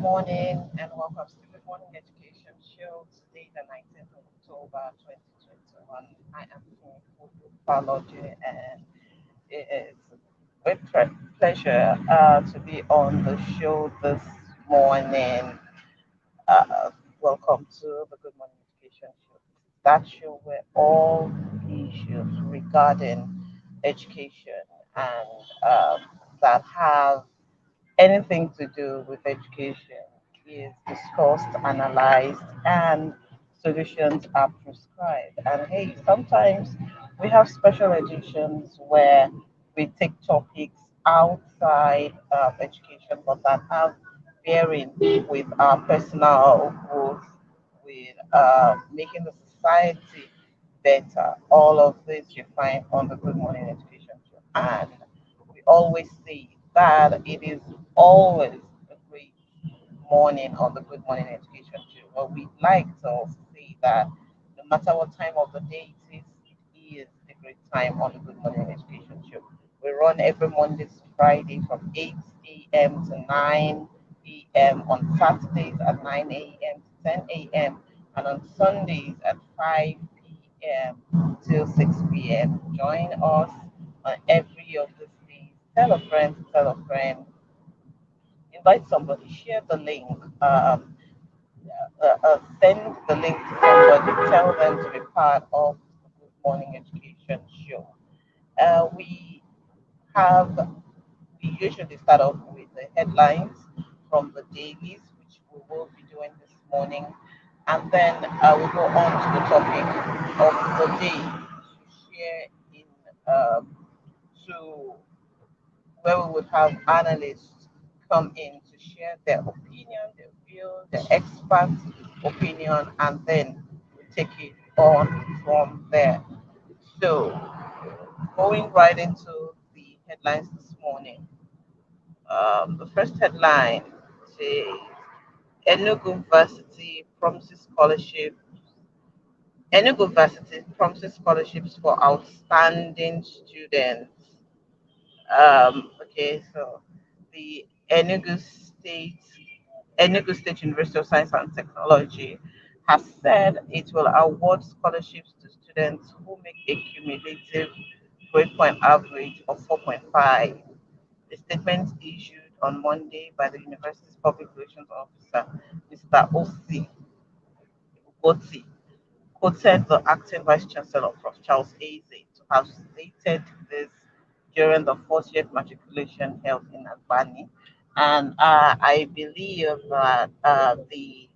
morning and welcome to the Good Morning Education Show. Today, the 19th of October 2021. I am Funke Biology and it is with pleasure to be on the show this morning. Uh, Welcome to the Good Morning Education Show. That show where all issues regarding education and that have anything to do with education is discussed, analyzed, and solutions are prescribed. And hey, sometimes we have special editions where we take topics outside of education but that have bearing with our personal growth, with making the society better. All of this you find on the Good Morning Education Show. And we always say that it is always a great morning on the Good Morning Education Show. Well, we like to also say that no matter what time of the day it is a great time on the Good Morning Education Show. We run every Monday to Friday from 8 a.m. to 9 a.m. on Saturdays at 9 a.m. to 10 a.m. and on Sundays at 5 p.m. till 6 p.m. Join us on every of these days. Tell a friend, invite somebody, share the link, send the link to somebody, tell them to be part of the Good Morning Education Show. We have, we usually start off with the headlines from the dailies, which we will be doing this morning, and then we go on to the topic of the day to share in to where we would have analysts come in to share their opinion, their view, their expert opinion, and then we take it on from there. So, going right into the headlines this morning, the first headline says Enugu University promises scholarship. Enugu University promises scholarships for outstanding students. So the Enugu State University of Science and Technology has said it will award scholarships to students who make a cumulative grade point average of 4.5. The statement issued on Monday by the university's public relations officer, Mr. Ugoti, quoted the acting vice chancellor, Prof. Charles Eze, to have stated this during the 40th matriculation held in Albany. And I believe that the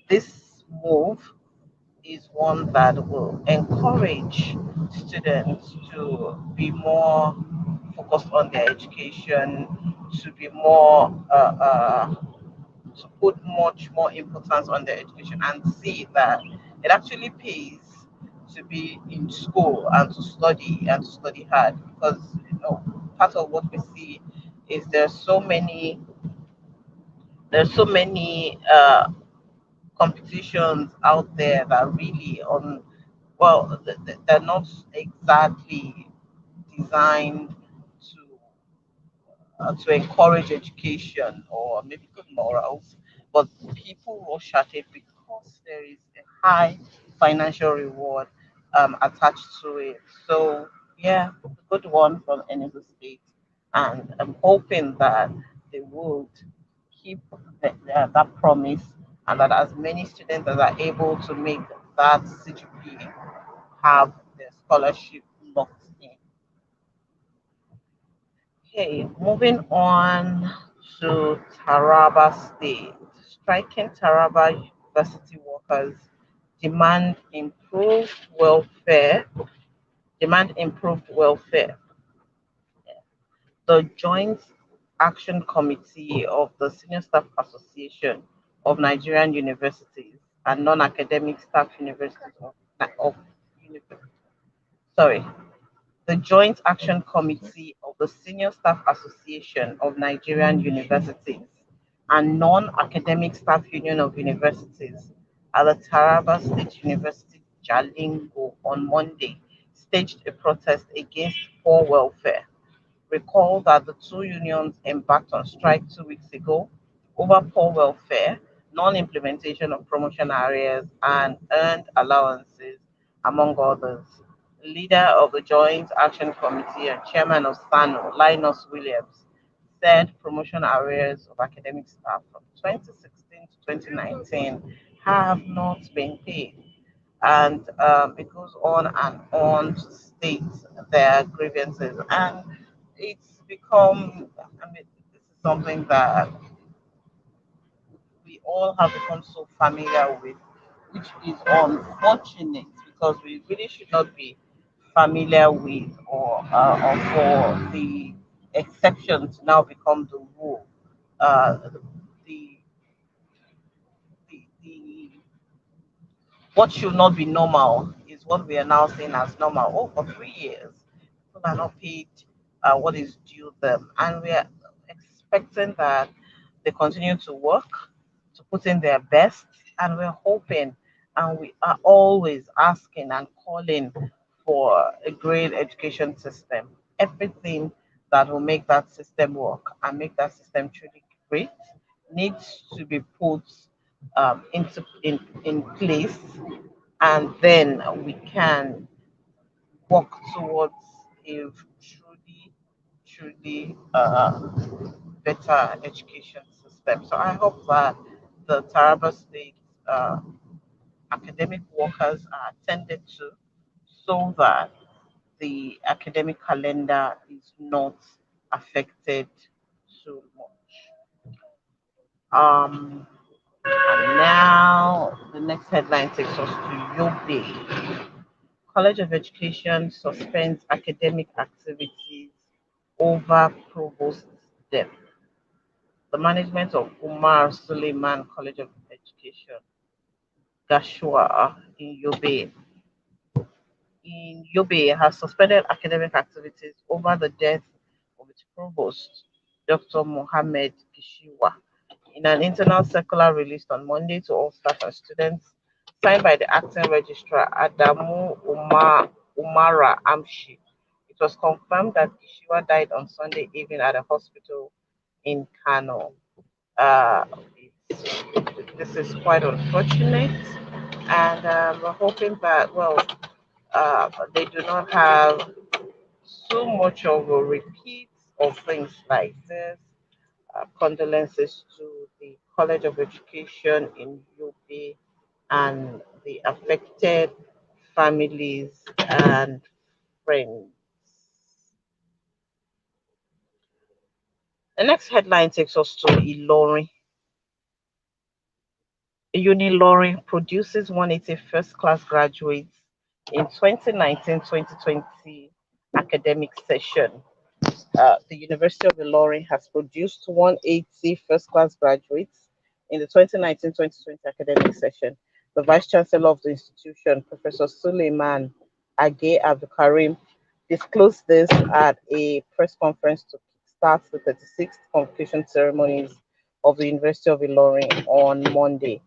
this move is one that will encourage students to be more focused on their education, to be more to put much more importance on their education and see that it actually pays to be in school and to study hard because part of what we see is there's so many competitions out there that really on well they're not exactly designed to encourage education or maybe good morals, but people rush at it because there is a high financial reward attached to it. So, yeah, good one from Enugu State, and I'm hoping that they would keep that promise and that as many students as are able to make that CGPA have their scholarship locked in. Okay, moving on to Taraba State. Striking Taraba University workers demand improved welfare. Demand improved welfare. The Joint Action Committee of the Senior Staff Association of Nigerian Universities and Non-Academic Staff Universities of uni- sorry, the Joint Action Committee of the Senior Staff Association of Nigerian Universities and Non-Academic Staff Union of Universities at the Taraba State University Jalingo on Monday staged a protest against poor welfare. Recall that the two unions embarked on strike 2 weeks ago over poor welfare, non-implementation of promotion areas, and earned allowances, among others. Leader of the Joint Action Committee and chairman of SANO, Linus Williams, said promotion areas of academic staff from 2016 to 2019 have not been paid. And it goes on and on to state their grievances. And it's become, I mean, this is something that we all have become so familiar with, which is unfortunate because we really should not be familiar with or for the exception to now become the rule. Uh, the, the what should not be normal is what we are now seeing as normal. Oh, for 3 years, people are not paid what is due them, and we are expecting that they continue to work, to put in their best, and we're hoping, and we are always asking and calling for a great education system. Everything that will make that system work and make that system truly great needs to be put in place, and then we can work towards a truly better education system. So I hope that the Taraba State uh, academic workers are attended to so that the academic calendar is not affected too much. And now the next headline takes us to Yobe. College of Education suspends academic activities over provost death. The management of Umar Suleiman College of Education, Gashua in Yobe has suspended academic activities over the death of its provost, Dr. Mohammed Kishiwa. In an internal circular released on Monday to all staff and students, signed by the acting registrar Adamu Umara Amshi, it was confirmed that Kishiwa died on Sunday evening at a hospital in Kano. Uh, this is quite unfortunate, and we're hoping that, well, they do not have so much of a repeat of things like this. Condolences to the College of Education in UP and the affected families and friends. The next headline takes us to Ilorin. Unilorin produces 180 first class graduates in 2019-2020 academic session. The University of Ilorin has produced 180 first class graduates in the 2019-2020 academic session. The Vice Chancellor of the institution, Professor Suleiman Age Abdulkarim, disclosed this at a press conference to start the 36th convocation ceremonies of the University of Ilorin on Monday.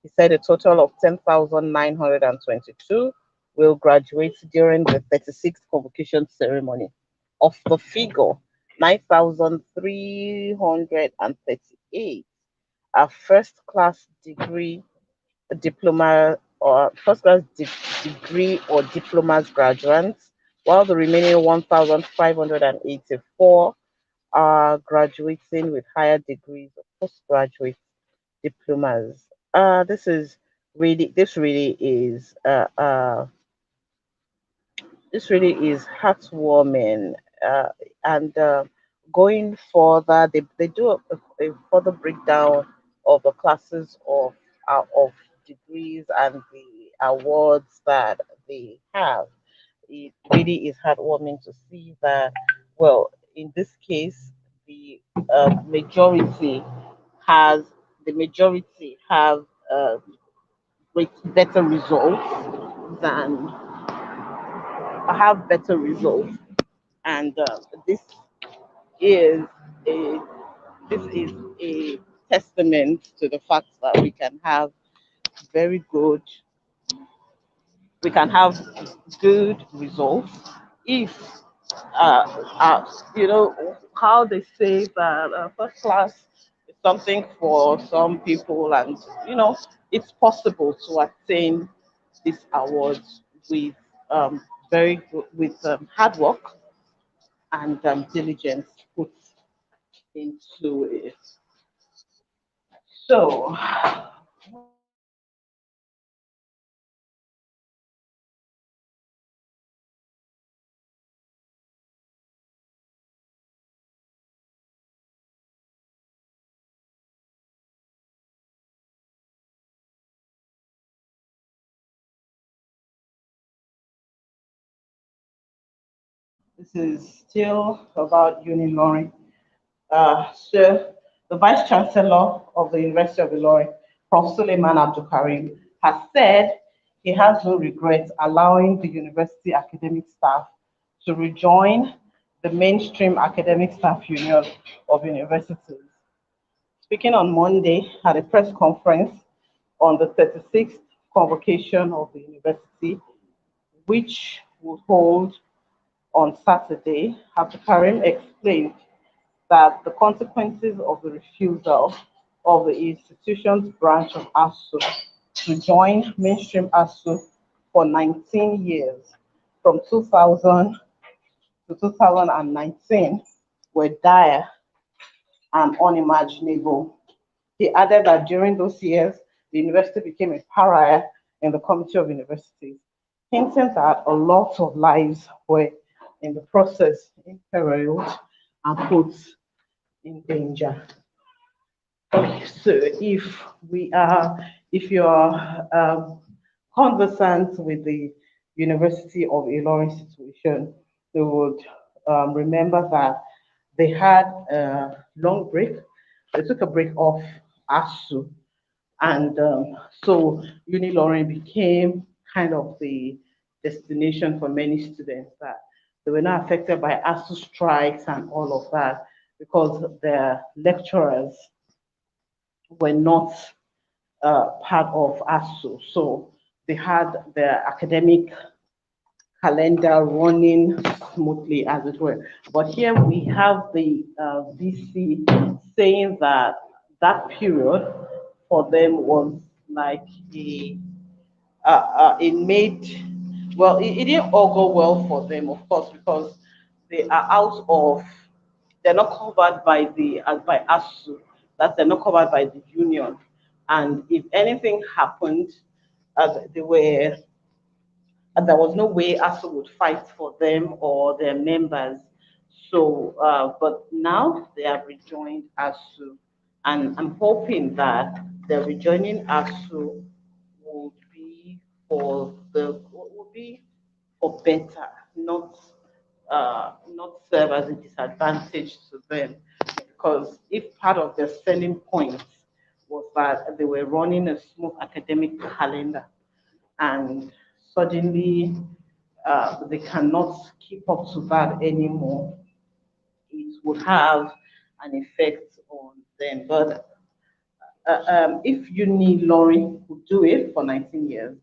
He said a total of 10,922 will graduate during the 36th convocation ceremony. Of the figure, 9,338 are first class degree, diploma, or first class degree or diplomas graduates, while the remaining 1,584 are graduating with higher degrees of postgraduate diplomas. This really is heartwarming. Uh, and Going further, they do a further breakdown of the classes of degrees and the awards that they have. It really is heartwarming to see that. Well, in this case, the majority has the majority better results than have better results, and is a this is a testament to the fact that very good we can have good results if uh, uh, you know how they say that first class is something for some people, and it's possible to attain this award with very good, with hard work and diligence put into it. So this is still about Uniloring. So, the Vice Chancellor of the University of Ilorin, Prof. Suleiman Abdul Karim, has said he has no regrets allowing the university academic staff to rejoin the mainstream academic staff union of universities. Speaking on Monday at a press conference on the 36th convocation of the university, which will hold on Saturday, Abdul Karim explained that the consequences of the refusal of the institution's branch of ASU to join mainstream ASU for 19 years, from 2000 to 2019, were dire and unimaginable. He added that during those years, the university became a pariah in the Committee of Universities, hinting that a lot of lives were in the process imperiled and put in danger. Okay, so if you're conversant with the University of Ilorin situation, you would remember that they had a long break. They took a break off ASU, and so Unilorin became kind of the destination for many students that they were not affected by ASU strikes and all of that because their lecturers were not part of ASU. So they had their academic calendar running smoothly, as it were. But here we have the VC saying that that period for them was like it made, well, it didn't all go well for them, of course, because they are out of, they're not covered by the by ASU, that they're not covered by the union. And if anything happened, they were, and there was no way ASU would fight for them or their members. So, but now they have rejoined ASU, and I'm hoping that the rejoining ASU would be would be for better, not serve as a disadvantage to them. Because if part of their selling point was that they were running a smooth academic calendar, and suddenly they cannot keep up to that anymore, it would have an effect on them. But if you need Lori who do it for 19 years,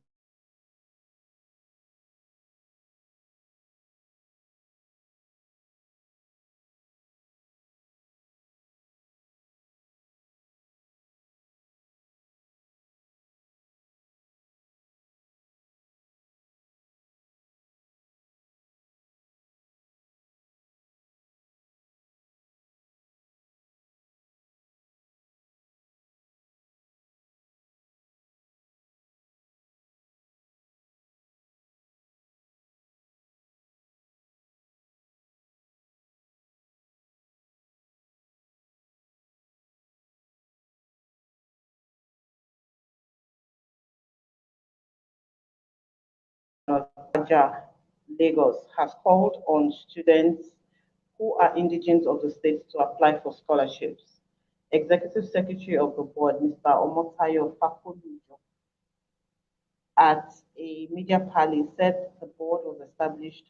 Raja, Lagos, has called on students who are indigenous of the state to apply for scholarships. Executive Secretary of the board, Mr. Omotayo Fakolujo, at a media palace said the board was established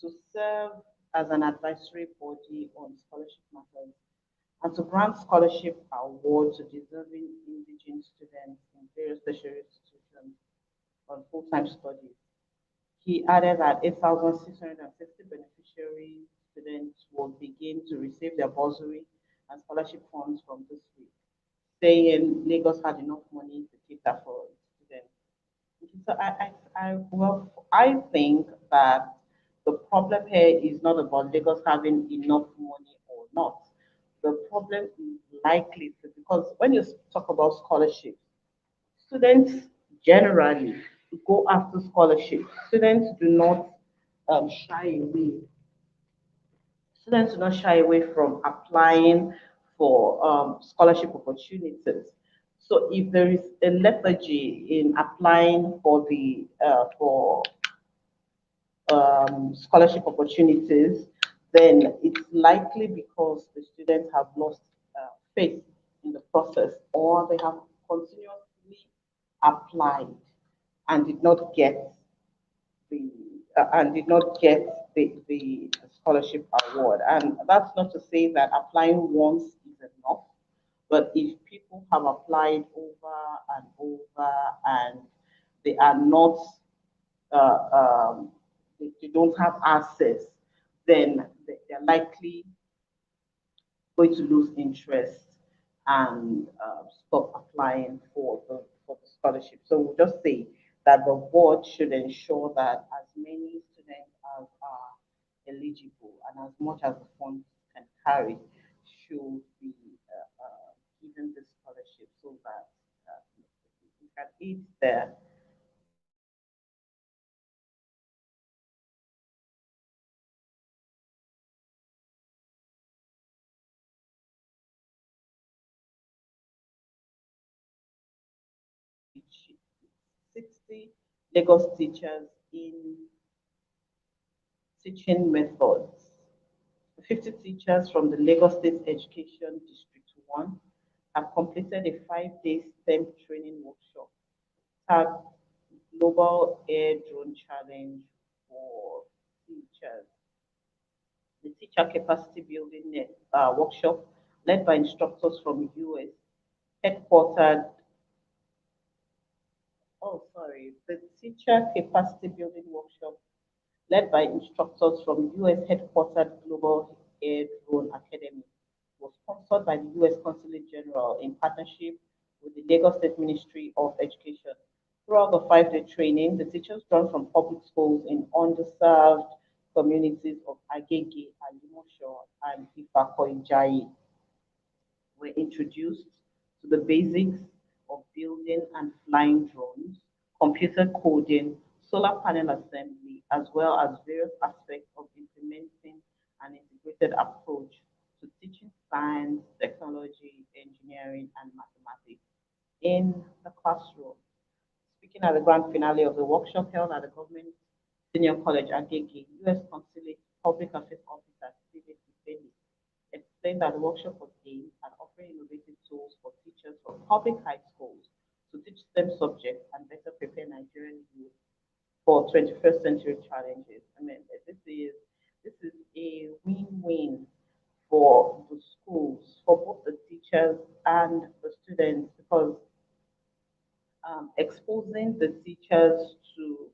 to serve as an advisory body on scholarship matters and to grant scholarship awards to deserving indigenous students in various tertiary institutions on full-time studies. He added that 8,660 beneficiary students will begin to receive their bursary and scholarship funds from this week. saying Lagos had enough money to cater for students. So I think that the problem here is not about Lagos having enough money or not. The problem is likely to, because when you talk about scholarships, students generally go after scholarships. Shy away. Students do not shy away from applying for scholarship opportunities. So if there is a lethargy in applying for the for scholarship opportunities, then it's likely because the students have lost faith in the process, or they have continuously applied and did not get the the scholarship award. And that's not to say that applying once is enough, but if people have applied over and over and they are not uh, um, they don't have access, then they're likely going to lose interest and stop applying for the scholarship. So we'll just say that the board should ensure that as many students as are eligible and as much as the funds can carry should be given the scholarship so that we can aid the teach 60 Lagos teachers in teaching methods. 50 teachers from the Lagos State Education District 1 have completed a 5 day STEM training workshop tagged Global Air Drone Challenge for teachers. The teacher capacity building workshop led by instructors from US headquartered the teacher capacity building workshop led by instructors from US headquartered Global Air Drone Academy, was sponsored by the US Consulate General in partnership with the Lagos State Ministry of Education. Throughout the 5 day training, the teachers drawn from public schools in underserved communities of Agege, Alimosho, and Ifakoijai were introduced to the basics of building and flying drones, computer coding, solar panel assembly, as well as various aspects of implementing an integrated approach to teaching science, technology, engineering, and mathematics in the classroom. Speaking at the grand finale of the workshop held at the Government Senior College Agege, U.S. Consulate Public Affairs Officer David Ifeli explained that the workshop was aimed at offering innovative tools for teachers from public high schools to teach STEM subjects and better prepare Nigerian youth for 21st century challenges. I mean, this is a win-win for the schools, for both the teachers and the students, because exposing the teachers to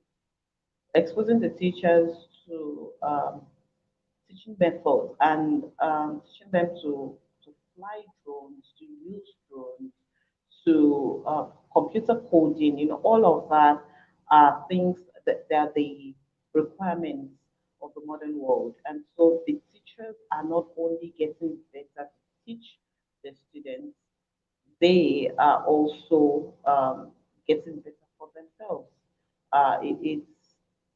exposing the teachers to teaching methods and teaching them to fly drones, to use drones, to computer coding, all of that are things that they are the requirements of the modern world. And so the teachers are not only getting better to teach the students, they are also getting better for themselves. It's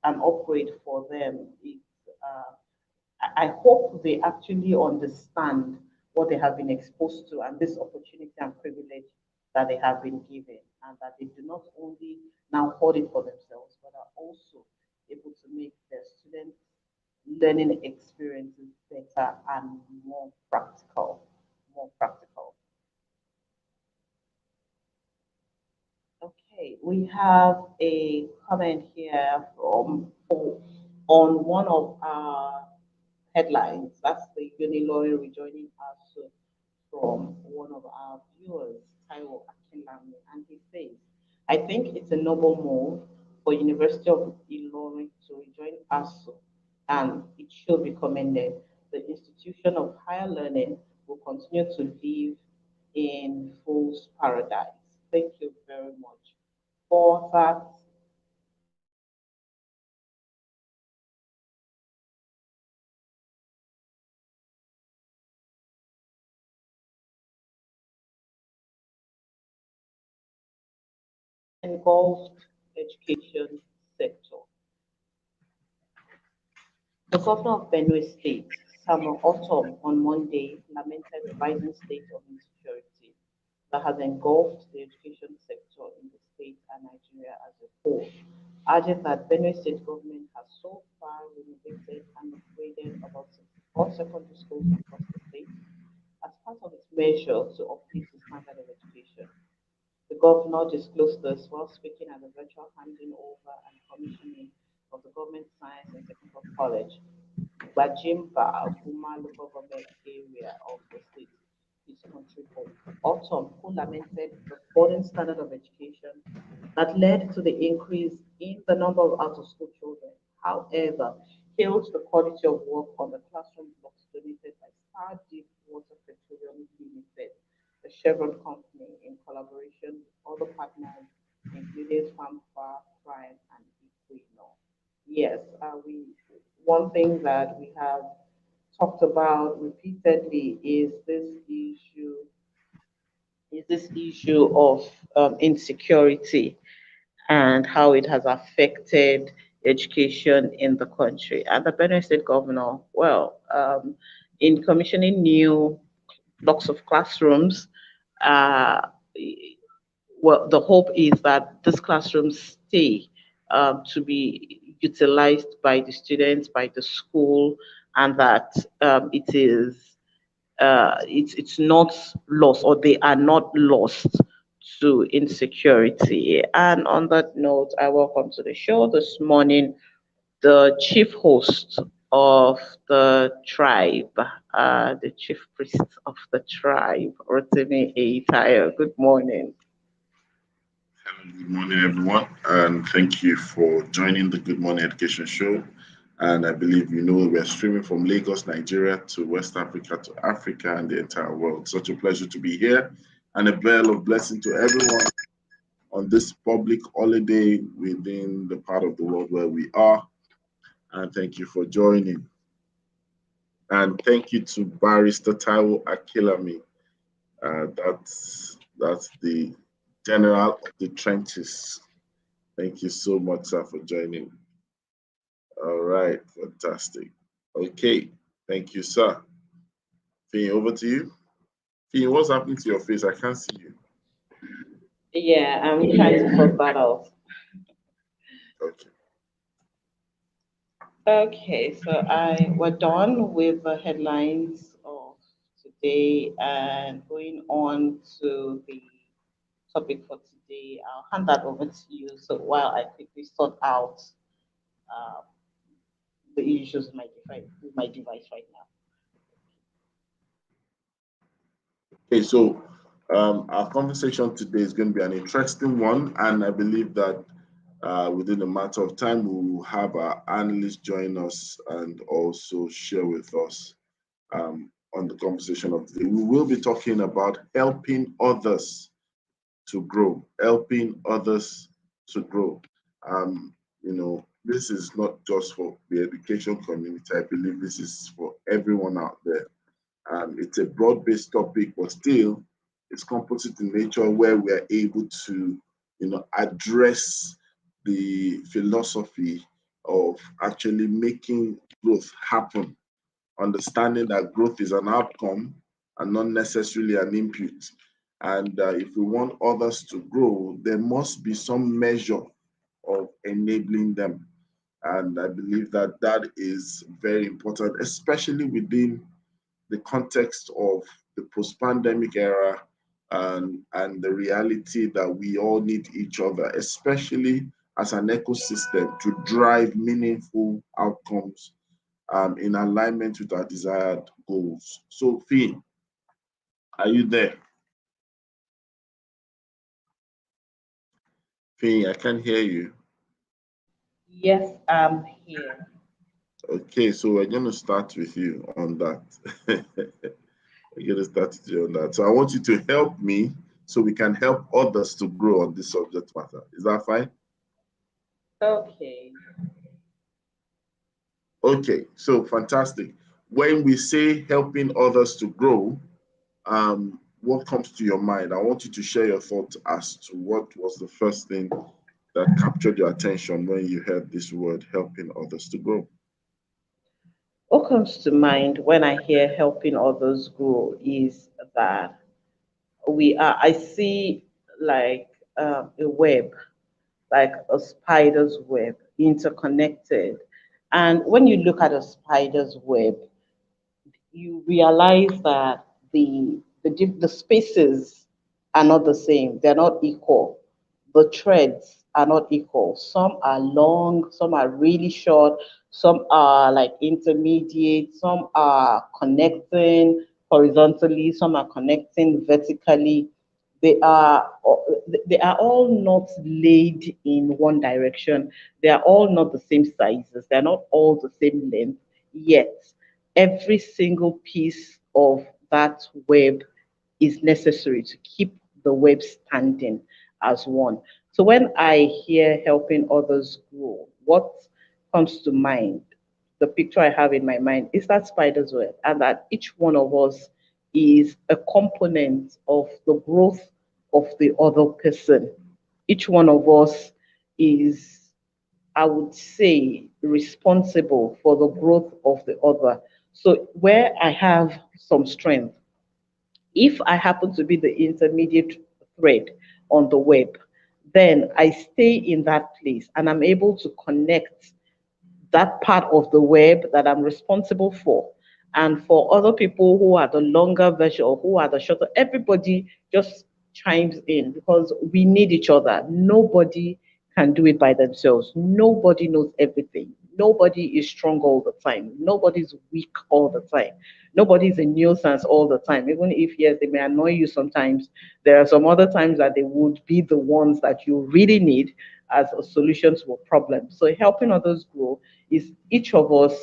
an upgrade for them. I hope they actually understand what they have been exposed to and this opportunity and privilege that they have been given, and that they do not only now hold it for themselves, but are also able to make their students' learning experiences better and more practical. More practical. Okay, we have a comment here on one of our headlines. That's the Unilawyer rejoining us from one of our viewers, Taiwo Akinlami, and he says, "I think it's a noble move for University of Ilorin to rejoin ASU, and it should be commended. The institution of higher learning will continue to live in Fool's Paradise. Thank you very much for that. Engulfed education sector. The governor of Benue State, Samuel Otom, on Monday lamented the rising state of insecurity that has engulfed the education sector in the state and Nigeria as a whole, adding that Benue State government has so far renovated and upgraded about 64 secondary schools across the state as part of its measure to uplift the standard of education. The governor disclosed this while speaking at the virtual handing over and commissioning of the Government Science and Technical College, Bajimba, Guma local government area of the state, his country home. Autumn, who lamented the falling standard of education that led to the increase in the number of out-of-school children. However, hailed the quality of work on the classroom blocks donated by Star Deep Water Petroleum Limited, the Chevron company, in collaboration with other partners, including FAMFA, Prime, and Equinor. Yes, we one thing that we have talked about repeatedly is this issue of insecurity and how it has affected education in the country. And the Benue State governor, well, in commissioning new blocks of classrooms, uh, well, the hope is that these classrooms stay to be utilized by the students, by the school, and that it's not lost, or they are not lost to insecurity. And on that note, I welcome to the show this morning the chief host of the tribe, the chief priest of the tribe, Rotimi Eitayo. Good morning. Hello, good morning, everyone, and thank you for joining the Good Morning Education Show. And I believe you know we're streaming from Lagos, Nigeria to West Africa to Africa and the entire world. Such a pleasure to be here, and a bell of blessing to everyone on this public holiday within the part of the world where we are. And thank you for joining. And thank you to Barrister Taiwo Akilami. That's the general of the trenches. Thank you so much, sir, for joining. All right, fantastic. Okay, thank you, sir. Finn, over to you. Finn, what's happening to your face? I can't see you. Yeah, I'm trying to sort that out. Okay. Okay, so we're done with the headlines of today and going on to the topic for today. I'll hand that over to you. So while I quickly sort out uh, the issues with my device right now. Okay, so our conversation today is going to be an interesting one, and I believe that within a matter of time, we will have our analysts join us and also share with us on the conversation of today. We will be talking about helping others to grow, helping others to grow. This is not just for the education community. I believe this is for everyone out there. It's a broad-based topic, but still, it's composite in nature where we are able to, address the philosophy of actually making growth happen, understanding that growth is an outcome and not necessarily an input. And if we want others to grow, there must be some measure of enabling them. And I believe that that is very important, especially within the context of the post-pandemic era and the reality that we all need each other, especially as an ecosystem to drive meaningful outcomes in alignment with our desired goals. So, Finn, are you there? Finn, I can't hear you. Yes, I'm here. Okay, so we're going to start with you on that. We get a strategy on that. So I want you to help me so we can help others to grow on this subject matter. Is that fine? Okay. Okay, so fantastic. When we say helping others to grow, what comes to your mind? I want you to share your thoughts as to what was the first thing that captured your attention when you heard this word, helping others to grow. What comes to mind when I hear helping others grow is that I see like a web, like a spider's web, interconnected. And when you look at a spider's web, you realize that the spaces are not the same. They're not equal. The threads are not equal. Some are long, some are really short, some are like intermediate, some are connecting horizontally, some are connecting vertically. They are they are all not laid in one direction. They are all not the same sizes. They are not all the same length. Yet every single piece of that web is necessary to keep the web standing as one. So when I hear helping others grow, what comes to mind, the picture I have in my mind is that spider's web, and that each one of us is a component of the growth of the other person. Each one of us is, I would say, responsible for the growth of the other. So where I have some strength, if I happen to be the intermediate thread on the web, then I stay in that place and I'm able to connect that part of the web that I'm responsible for. And for other people who are the longer version or who are the shorter, everybody just chimes in because we need each other. Nobody can do it by themselves. Nobody knows everything. Nobody is strong all the time. Nobody's weak all the time. Nobody's a nuisance all the time. Even if, yes, they may annoy you sometimes, there are some other times that they would be the ones that you really need as a solution to a problem. So helping others grow is each of us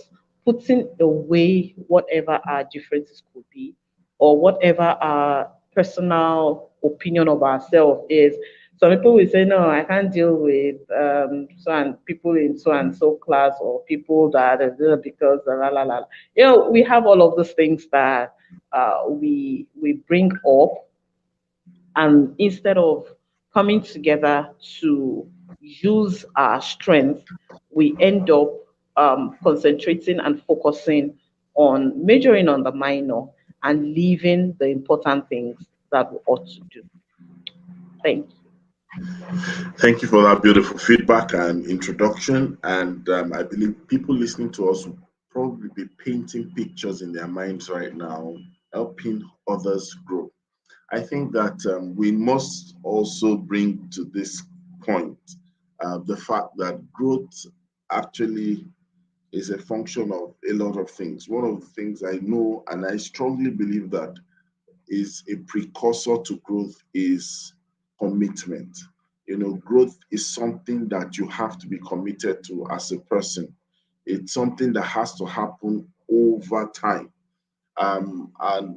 putting away whatever our differences could be or whatever our personal opinion of ourselves is. Some people will say, no, I can't deal with so and people in so and so class or people that are because la la la. We have all of those things that we bring up, and instead of coming together to use our strength, we end up concentrating and focusing on majoring on the minor and leaving the important things that we ought to do. Thank you. Thank you for that beautiful feedback and introduction. And I believe people listening to us will probably be painting pictures in their minds right now, helping others grow. I think that we must also bring to this point the fact that growth actually is a function of a lot of things. One of the things I know and I strongly believe that is a precursor to growth is commitment. You know, growth is something that you have to be committed to as a person. It's something that has to happen over time. And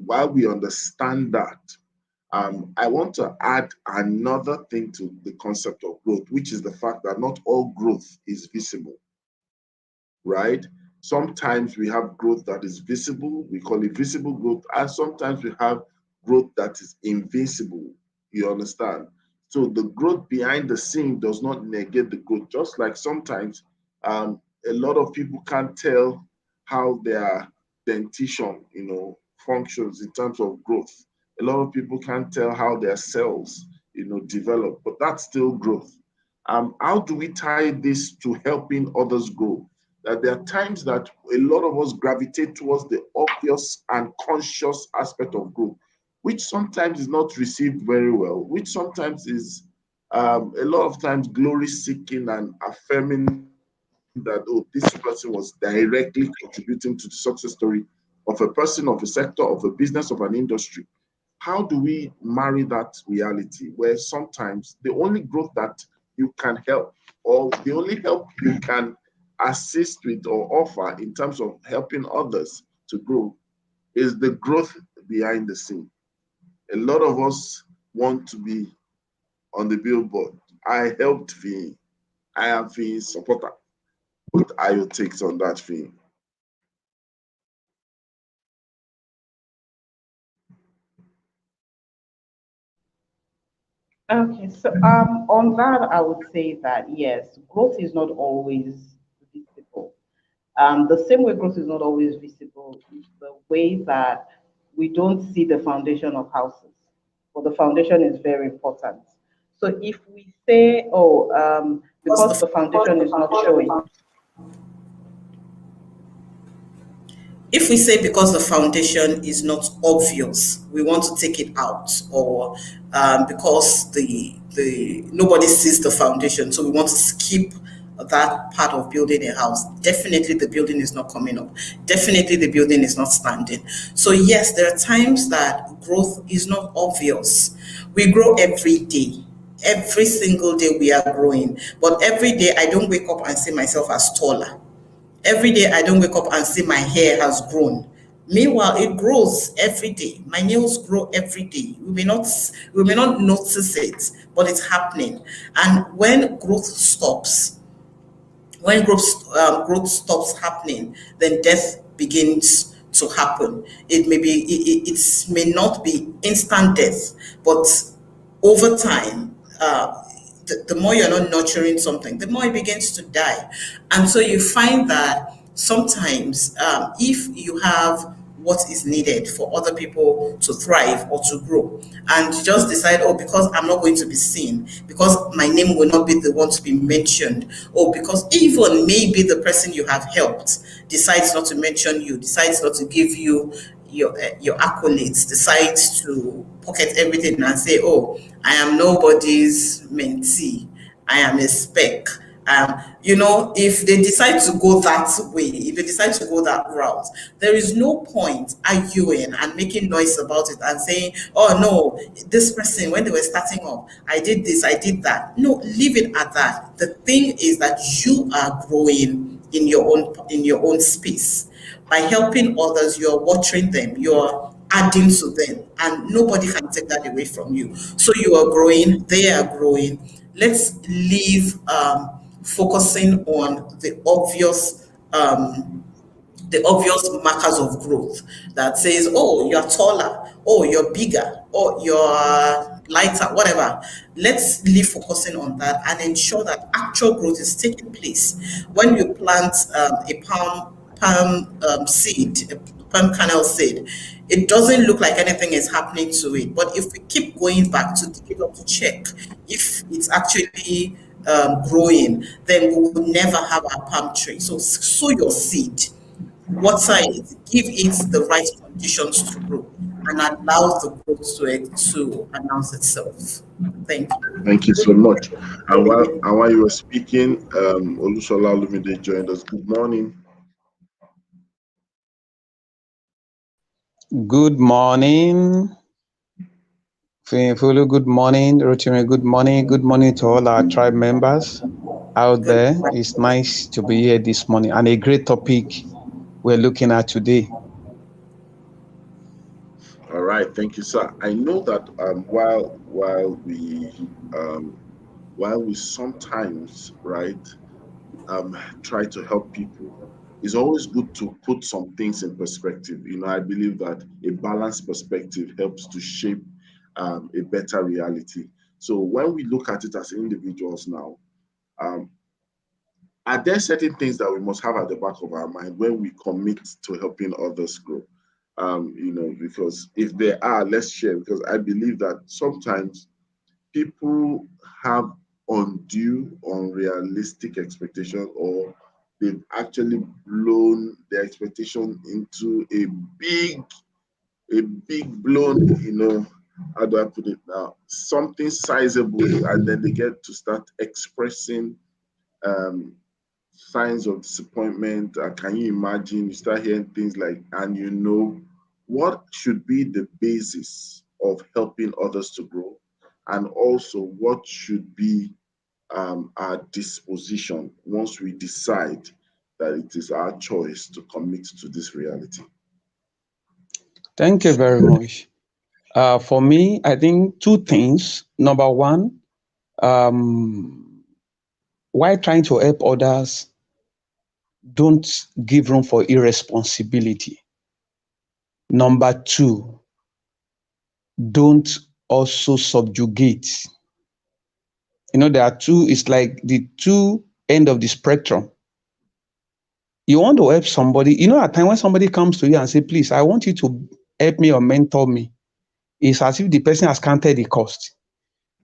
while we understand that, I want to add another thing to the concept of growth, which is the fact that not all growth is visible, right? Sometimes we have growth that is visible, we call it visible growth, and sometimes we have growth that is invisible. You understand? So the growth behind the scene does not negate the growth, just like sometimes a lot of people can't tell how their dentition, functions in terms of growth. A lot of people can't tell how their cells, develop, but that's still growth. How do we tie this to helping others grow? That there are times that a lot of us gravitate towards the obvious and conscious aspect of growth, which sometimes is not received very well, which sometimes is a lot of times glory seeking and affirming that, oh, this person was directly contributing to the success story of a person, of a sector, of a business, of an industry. How do we marry that reality where sometimes the only growth that you can help or the only help you can assist with or offer in terms of helping others to grow is the growth behind the scene. A lot of us want to be on the billboard. I helped Fee. I am Fee's supporter. What are your takes on that, Fee? Okay, so on that, I would say that yes, growth is not always visible. The same way growth is not always visible is the way that we don't see the foundation of houses, but the foundation is very important. So if we say, oh, because the foundation is not showing, if we say because the foundation is not obvious, we want to take it out, or because the nobody sees the foundation, so we want to skip that part of building a house, definitely the building is not coming up. Definitely the building is not standing. So yes, there are times that growth is not obvious. We grow every day. Every single day we are growing, but every day I don't wake up and see myself as taller. Every day I don't wake up and see my hair has grown. Meanwhile, it grows every day. My nails grow every day. We may not notice it, but it's happening. And when growth stops happening, then death begins to happen. It may not be instant death, but over time, the more you're not nurturing something, the more it begins to die. And so you find that sometimes, if you have what is needed for other people to thrive or to grow, and you just decide, oh, because I'm not going to be seen, because my name will not be the one to be mentioned, or because even maybe the person you have helped decides not to mention you, decides not to give you your accolades, decides to pocket everything and say, oh, I am nobody's mentee, I am a speck. If they decide to go that way, if they decide to go that route, there is no point arguing and making noise about it and saying, oh no, this person, when they were starting off, I did this, I did that. No, leave it at that. The thing is that you are growing in your own space. By helping others, you're watering them, you're adding to them, and nobody can take that away from you. So you are growing, they are growing. Let's leave focusing on the obvious markers of growth that says, oh, you're taller, oh, you're bigger, or you're lighter, whatever. Let's leave focusing on that and ensure that actual growth is taking place. When you plant a palm seed, a palm kernel seed, it doesn't look like anything is happening to it. But if we keep going back to dig it up to check if it's actually growing, then we will never have a palm tree. So sow your seed, water it, give it the right conditions to grow, and allow the growth to announce itself. Thank you. Thank you so much. And while you were speaking, Olusola Lumide joined us. Good morning. Good morning, Fulu. Good morning, Rotimi. Good morning. Good morning to all our tribe members out there. It's nice to be here this morning, and a great topic we're looking at today. All right, thank you, sir. I know that while we sometimes, right, try to help people, it's always good to put some things in perspective. I believe that a balanced perspective helps to shape a better reality. So when we look at it as individuals now, um, are there certain things that we must have at the back of our mind when we commit to helping others grow? Because if there are, let's share. Because I believe that sometimes people have undue, unrealistic expectation, or they've actually blown their expectation into a big blown, how do I put it now? Something sizable, and then they get to start expressing um, signs of disappointment. Can you imagine? You start hearing things like, and what should be the basis of helping others to grow? And also, what should be our disposition once we decide that it is our choice to commit to this reality? Thank you very much. For me, I think two things. Number one, um, while trying to help others, don't give room for irresponsibility. Number two, don't also subjugate. There are two, it's like the two end of the spectrum. You want to help somebody, at time when somebody comes to you and say, please, I want you to help me or mentor me, it's as if the person has counted the cost.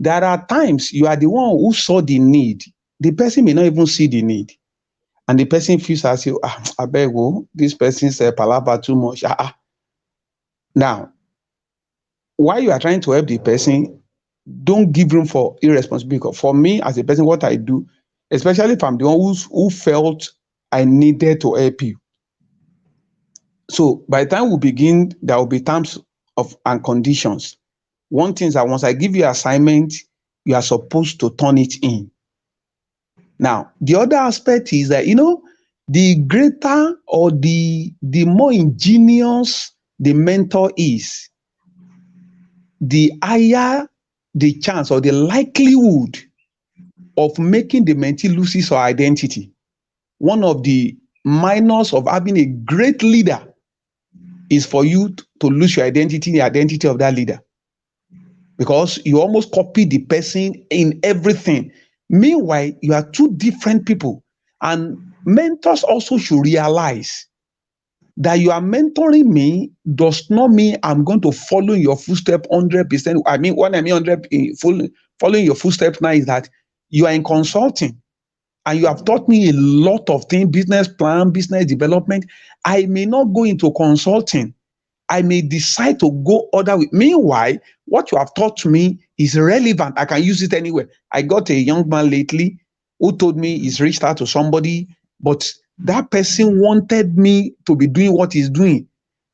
There are times you are the one who saw the need. The person may not even see the need. And the person feels as if, I beg you, this person's palaver too much. Now, while you are trying to help the person, don't give room for irresponsibility. For me, as a person, what I do, especially if I'm the one who felt I needed to help you. So by the time we begin, there will be terms of and conditions. One thing is that once I give you assignment, you are supposed to turn it in. Now, the other aspect is that, the greater or the more ingenious the mentor is, the higher the chance or the likelihood of making the mentee lose his or identity. One of the minors of having a great leader is for you to lose your identity, the identity of that leader. Because you almost copy the person in everything. Meanwhile, you are two different people. And mentors also should realize that you are mentoring me does not mean I'm going to follow your footsteps 100%. I mean, when I mean 100%, following your footsteps now is that you are in consulting and you have taught me a lot of things, business plan, business development. I may not go into consulting. I may decide to go other way. Meanwhile, what you have taught me is relevant. I can use it anywhere. I got a young man lately who told me he's reached out to somebody, but that person wanted me to be doing what he's doing.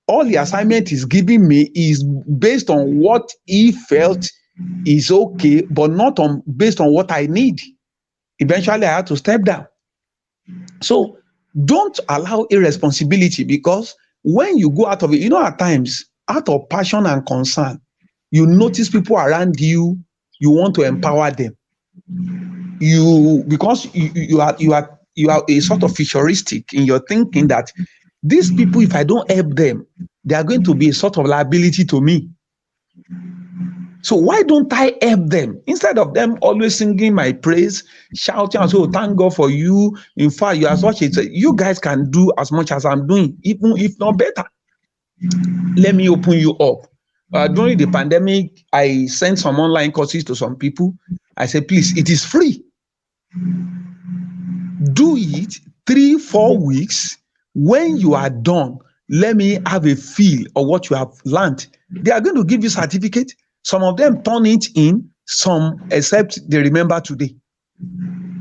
All the assignment he's giving me is based on what he felt is okay, but not based on what I need. Eventually, I had to step down. So don't allow irresponsibility, because when you go out of it, at times, out of passion and concern, you notice people around you, you want to empower them. Because you are a sort of futuristic in your thinking that these people, if I don't help them, they are going to be a sort of liability to me. So why don't I help them? Instead of them always singing my praise, shouting and saying, thank God for you. In fact, you are such you guys can do as much as I'm doing, even if not better. Let me open you up. During the pandemic, I sent some online courses to some people. I said, please, it is free. Do it 3-4 weeks. When you are done, let me have a feel of what you have learned. They are going to give you certificate. Some of them turn it in, some except they remember today.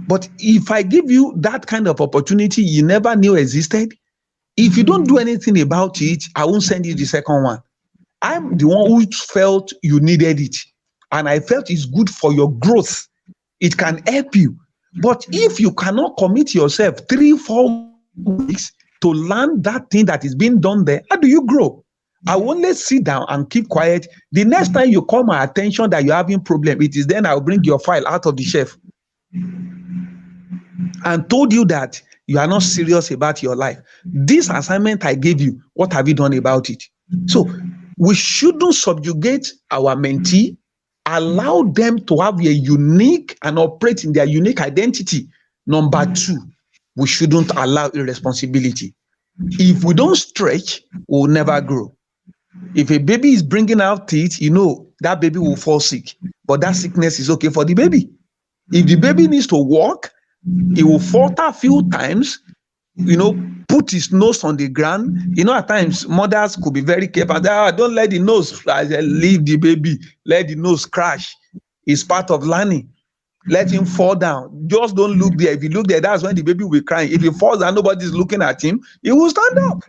But if I give you that kind of opportunity you never knew existed, if you don't do anything about it, I won't send you the second one. I'm the one who felt you needed it. And I felt it's good for your growth. It can help you. But if you cannot commit yourself 3-4 weeks to learn that thing that is being done there, how do you grow? I will only sit down and keep quiet. The next time you call my attention that you're having problem, it is then I'll bring your file out of the shelf and told you that you are not serious about your life. This assignment I gave you, what have you done about it? So we shouldn't subjugate our mentee. Allow them to have a unique and operate in their unique identity. Number two, we shouldn't allow irresponsibility. If we don't stretch, we'll never grow. If a baby is bringing out teeth, that baby will fall sick. But that sickness is okay for the baby. If the baby needs to walk, he will falter a few times, put his nose on the ground. At times, mothers could be very careful. Don't let the nose leave the baby. Let the nose crash. It's part of learning. Let him fall down. Just don't look there. If you look there, that's when the baby will cry. If he falls and nobody's looking at him, he will stand up.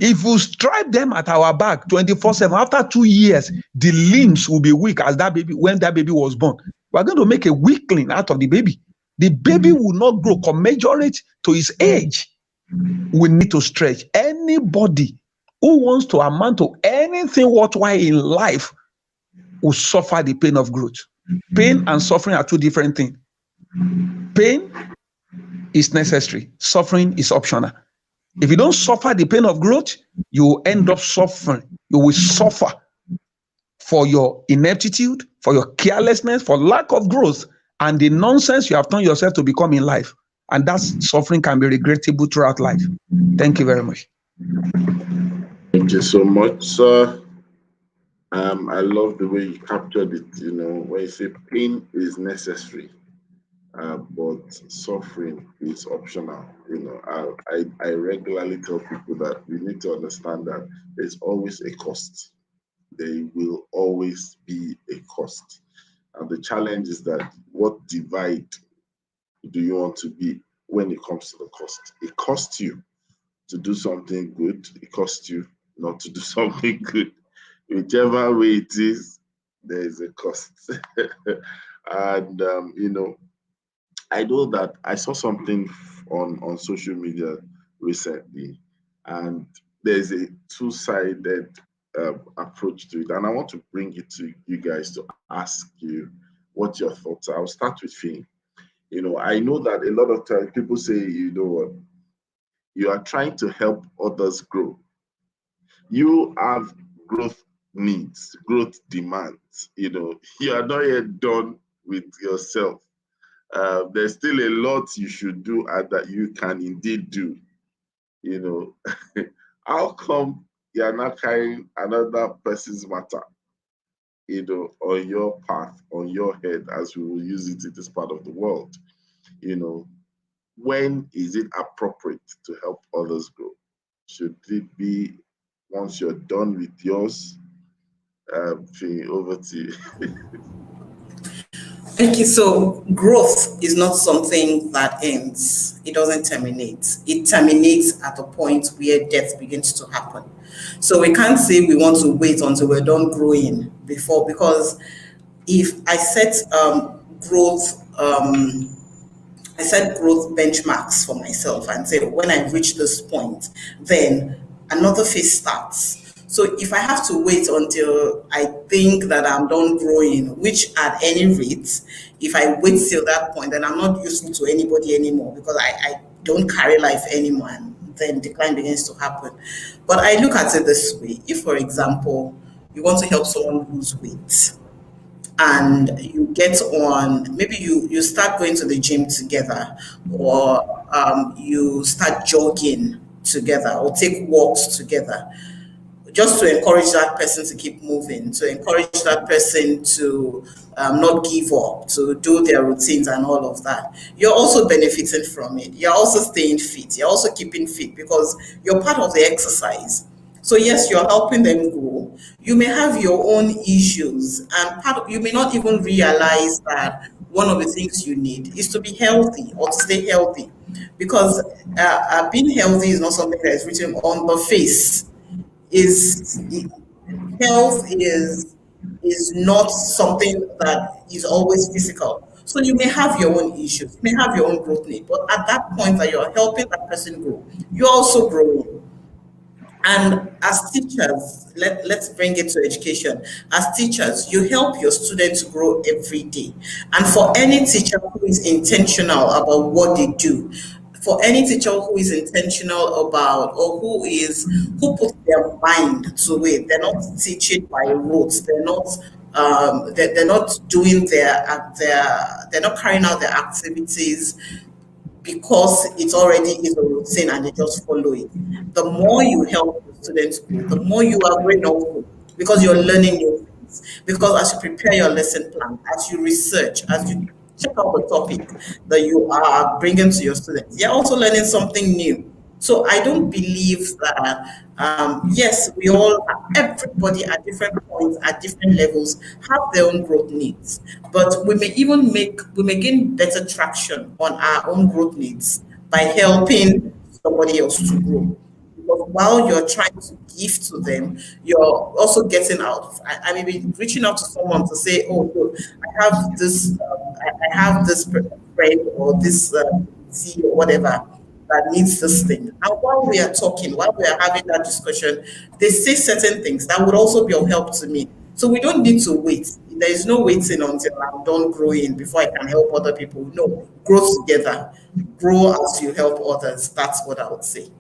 If we strip them at our back 24/7, after 2 years, the limbs will be weak as that baby when that baby was born. We're going to make a weakling out of the baby. The baby will not grow commensurate to his age. We need to stretch. Anybody who wants to amount to anything worthwhile in life will suffer the pain of growth. Pain and suffering are two different things. Pain is necessary. Suffering is optional. If you don't suffer the pain of growth, you will end up suffering. You will suffer for your ineptitude, for your carelessness, for lack of growth, and the nonsense you have turned yourself to become in life. And that suffering can be regrettable throughout life. Thank you very much. Thank you so much, sir. I love the way you captured it. You know, when you say pain is necessary, but suffering is optional. You know, I regularly tell people that we need to understand that there's always a cost. There will always be a cost. And the challenge is that what divide do you want to be when it comes to the cost? It costs you to do something good, it costs you not to do something good. Whichever way it is, there is a cost. And, you know, I know that I saw something on social media recently, and there's a two-sided approach to it. And I want to bring it to you guys to ask you what your thoughts are. I'll start with Finn. You know, I know that a lot of times people say, you know what, you are trying to help others grow. You have growth needs, growth demands. You know, you are not yet done with yourself. There's still a lot you should do and that you can indeed do. You know, how come you're not carrying another person's matter, you know, on your path, on your head, as we will use it in this part of the world? You know, when is it appropriate to help others grow? Should it be once you're done with yours? Over to you. Okay, so growth is not something that ends. It doesn't terminate. It terminates at a point where death begins to happen. So we can't say we want to wait until we're done growing before, because if I set growth benchmarks for myself and say when I reach this point, then another phase starts. So if I have to wait until I think that I'm done growing, which at any rate, if I wait till that point, then I'm not useful to anybody anymore, because I don't carry life anymore, and then decline begins to happen. But I look at it this way. If, for example, you want to help someone lose weight, and you get on, maybe you start going to the gym together, or you start jogging together, or take walks together, just to encourage that person to keep moving, to encourage that person to not give up, to do their routines and all of that. You're also benefiting from it. You're also staying fit. You're also keeping fit because you're part of the exercise. So yes, you're helping them grow. You may have your own issues, and you may not even realize that one of the things you need is to be healthy or to stay healthy, because being healthy is not something that is written on the face. Health is not something that is always physical. So you may have your own issues, you may have your own growth need, but at that point that you're helping that person grow, you're also growing. And as teachers, let's bring it to education. As teachers, you help your students grow every day. And for any teacher who is intentional about what they do, for any teacher who is intentional about, or who puts their mind to it, they're not teaching by rote, they're not doing they're not carrying out their activities because it's already is a routine and they just follow it. The more you help the students grow, the more you are growing up, because you're learning new things. Because as you prepare your lesson plan, as you research, as you check out the topic that you are bringing to your students, you're also learning something new. So I don't believe that, yes, everybody at different points, at different levels, have their own growth needs. But we may gain better traction on our own growth needs by helping somebody else to grow. Because while you're trying to give to them, you're also getting out. I may be reaching out to someone to say, "Oh, look, I have this friend or this or whatever, that needs this thing. And while we are talking, while we are having that discussion, they say certain things that would also be of help to me. So we don't need to wait. There is no waiting until I'm done growing before I can help other people. No, grow together. Grow as you help others. That's what I would say.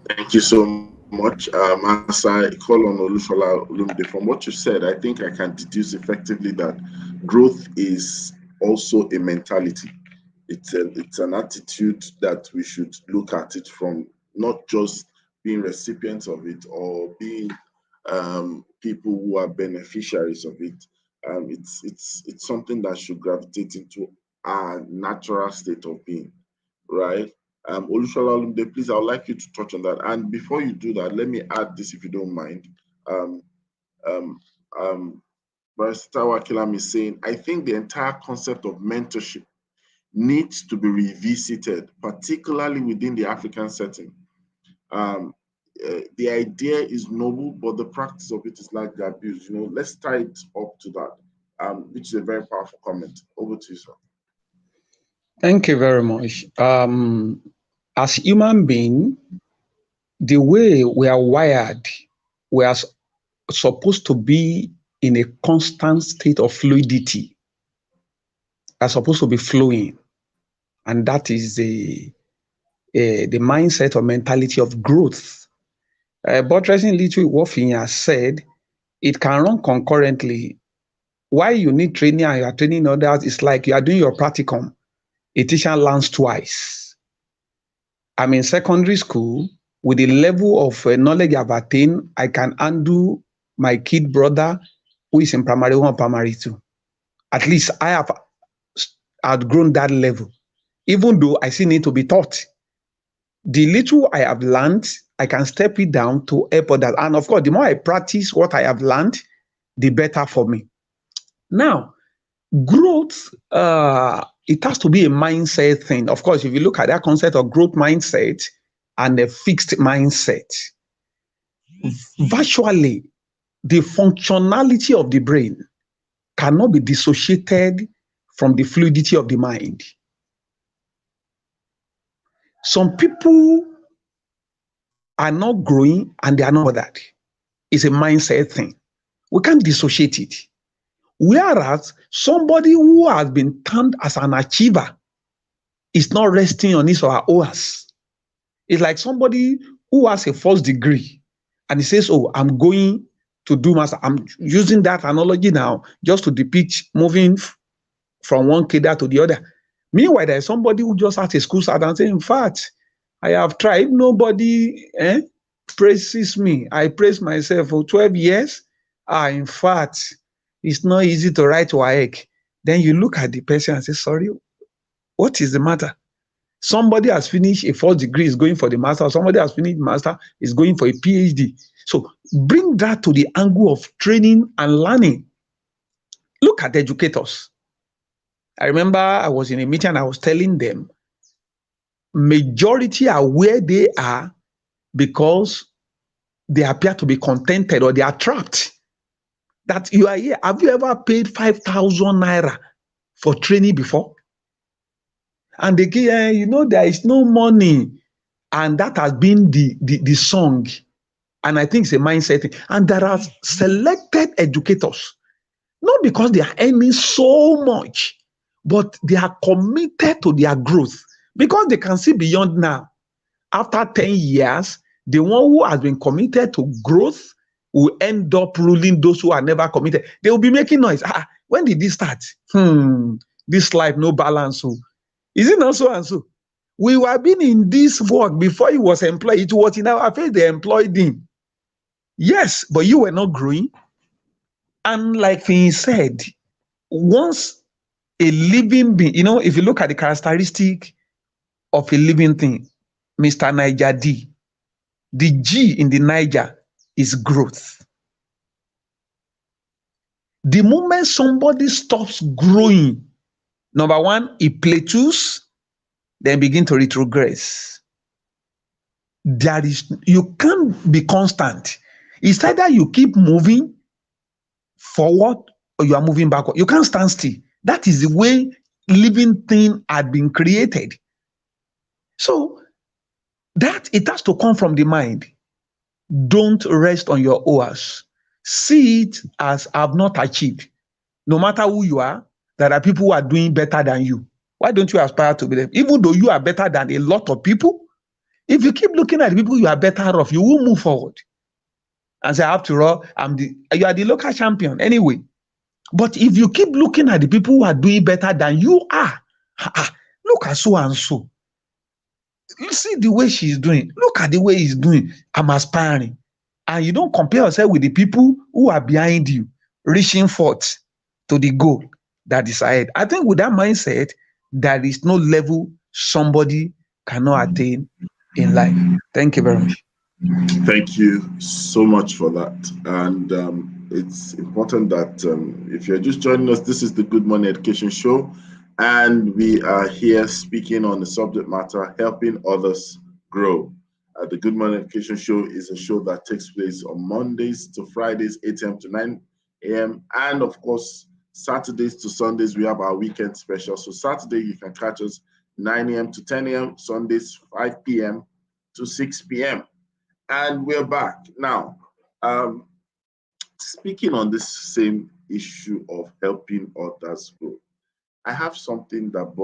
Thank you so much. As I call on Olushola Olumide, from what you said, I think I can deduce effectively that growth is also a mentality. It's an attitude that we should look at it from, not just being recipients of it or being people who are beneficiaries of it. It's something that should gravitate into our natural state of being, right? Olushola Olumide, please, I would like you to touch on that. And before you do that, let me add this, if you don't mind. Barrister Wakilam is saying, I think the entire concept of mentorship needs to be revisited, particularly within the African setting. The idea is noble, but the practice of it is largely abused. Let's tie it up to that, which is a very powerful comment. Over to you, sir. Thank you very much. As human beings, the way we are wired, we are supposed to be in a constant state of fluidity. Are supposed to be flowing, and that is the mindset or mentality of growth. Buttressing little what Finya said, it can run concurrently. Why you need training and you are training others, it's like you are doing your practicum. A teacher learns twice. I'm in secondary school. With the level of knowledge I've attained, I can undo my kid brother who is in primary 1, primary 2. At least I have outgrown that level, even though I still need to be taught. The little I have learned, I can step it down to help others. And of course, the more I practice what I have learned, the better for me. Now, growth, it has to be a mindset thing. Of course, if you look at that concept of growth mindset and a fixed mindset, virtually the functionality of the brain cannot be dissociated from the fluidity of the mind. Some people are not growing and they are not that. It's a mindset thing. We can't dissociate it. Whereas somebody who has been termed as an achiever is not resting on his or her oars. It's like somebody who has a first degree and he says, oh, I'm going to do master. I'm using that analogy now just to depict moving from one cadre to the other. Meanwhile, there's somebody who just has a school start and say, in fact, I have tried. Nobody praises me. I praise myself for 12 years. In fact, it's not easy to write WAEC. Then you look at the person and say, sorry, what is the matter? Somebody has finished a first degree, is going for the master. Somebody has finished master, is going for a PhD. So bring that to the angle of training and learning. Look at educators. I remember I was in a meeting and I was telling them, majority are where they are because they appear to be contented or they are trapped. That you are here. Have you ever paid 5,000 naira for training before? And they say, there is no money. And that has been the song. And I think it's a mindset thing. And there are selected educators, not because they are earning so much, but they are committed to their growth because they can see beyond now. After 10 years, the one who has been committed to growth will end up ruling those who are never committed. They will be making noise. When did this start? This life, no balance. So, is it not so and so? We were being in this work before he was employed. It was in our face they employed him. Yes, but you were not growing. And like he said, once a living being, if you look at the characteristic of a living thing, Mr. Niger D, the G in the Niger is growth. The moment somebody stops growing, number one, it plateaus, then begin to retrogress. You can't be constant. It's either you keep moving forward or you are moving backward. You can't stand still. That is the way living thing had been created. So that it has to come from the mind. Don't rest on your oars. See it as I've not achieved. No matter who you are, there are people who are doing better than you. Why don't you aspire to be them? Even though you are better than a lot of people, if you keep looking at the people you are better off, you will move forward. And say, after all, you are the local champion anyway. But if you keep looking at the people who are doing better than you are, look at so and so. You see the way she's doing. Look at the way he's doing. I'm aspiring. And you don't compare yourself with the people who are behind you, reaching forth to the goal that is ahead. I think with that mindset, there is no level somebody cannot attain in life. Thank you very much. Thank you so much for that. And it's important that if you're just joining us, this is the Good Morning Education Show. And we are here speaking on the subject matter, helping others grow. The Good Morning Education Show is a show that takes place on Mondays to Fridays, 8 a.m. to 9 a.m. And of course, Saturdays to Sundays, we have our weekend special. So Saturday, you can catch us 9 a.m. to 10 a.m. Sundays, 5 p.m. to 6 p.m. And we're back. Now, speaking on this same issue of helping others grow, I have something that